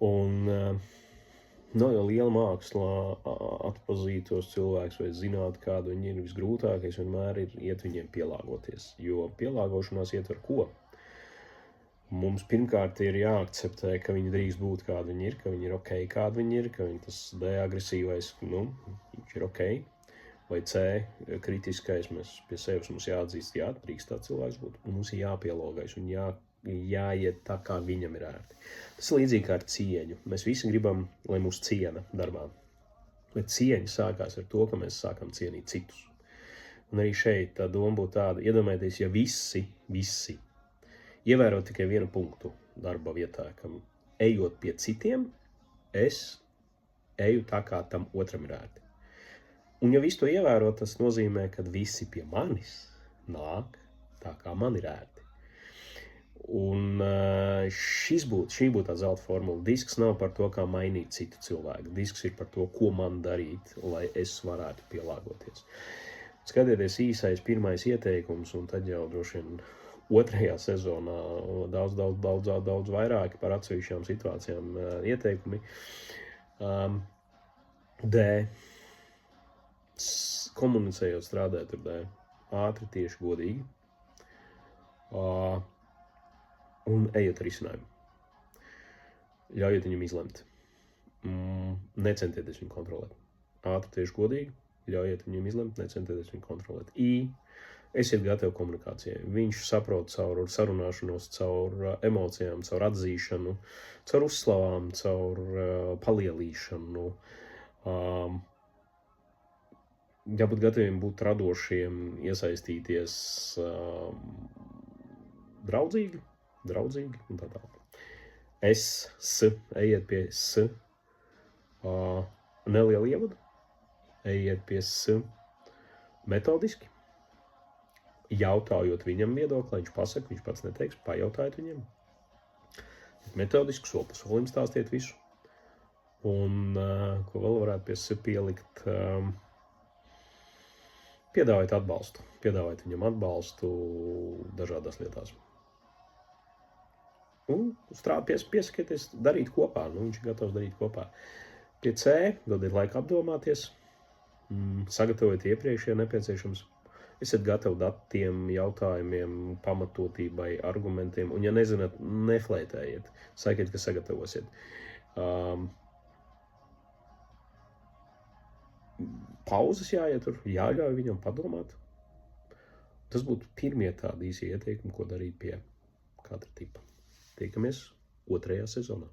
Un nav jau liela māksla atpazīt tos cilvēkus vai zināt, kādu viņi ir. Visgrūtākais vienmēr ir iet viņiem pielāgoties, jo pielāgošanās ietver ko? Mums pirmkārt ir jāakceptē, ka viņi drīkst būt kādi viņi ir, ka viņi ir ok, kādi viņi ir, ka viņi tas D agresīvais, viņš ir ok. Vai C kritiskais, mēs pie sevis mums jāatzīst, jā, drīkst tā cilvēks būt, un mums ir jāpielogais un jāiet tā, kā viņam ir ērti. Tas ir līdzīgi kā ar cieņu. Mēs visi gribam, lai mūs ciena darbā. Bet cieņa sākās ar to, ka mēs sākam cienīt citus. Un arī šeit tā doma būtu tāda, iedomājieties, ja visi ievērot tikai vienu punktu darba vietā, ka ejot pie citiem, es eju tā, kā tam otram ir ērti. Un ja visu to ievērot, tas nozīmē, ka visi pie manis nāk tā, kā man ir ērti. Un šī būtu tā zelta formula. Disks nav par to, kā mainīt citu cilvēku. Disks ir par to, ko man darīt, lai es varētu pielāgoties. Skatieties īsais pirmais ieteikums, un tad jau droši vien otrajā sezonā daudz vairāk par atsevišķām situācijām ieteikumi. D. Komunicējot, strādājot ar D. Ātri, tieši, godīgi. Un ejiet ar risinājumu. Ļaujiet viņam izlemt. Necentieties viņu kontrolēt. Ātri, tieši, godīgi. Ļaujiet viņam izlemt, necentieties viņu kontrolēt. Esiet gatavi komunikācijai. Viņš saprot caur sarunāšanos, caur emocijām, caur atzīšanu, caur uzslavām, caur palielīšanu. Jābūt gataviem būt radošiem, iesaistīties draudzīgi un tā tālāk. Ejiet pie S, nelielu ievadu, ejiet pie S metodiski, jautājot viņam viedokli, viņš pasaka, viņš pats neteiks, pajautājiet viņam. Metodiski, soli pa solim stāstiet visu. Un, ko vēl varētu pie S pielikt, piedāvājat atbalstu. Piedāvājat viņam atbalstu dažādās lietās. Un piesakieties darīt kopā, viņš ir gatavs darīt kopā. Pie C, dodiet laiku apdomāties, sagatavojiet iepriekš, ja nepieciešams. Esiet gatavi datiem, jautājumiem, pamatotībai, argumentiem, un ja nezināt, neflētējiet, sakiet, ka sagatavosiet. Pauzes jāietur, jāļauj viņam padomāt. Tas būtu pirmie tādi īsi ieteikumi, ko darīt pie katra tipa. Tiekamies otrajā sezonā.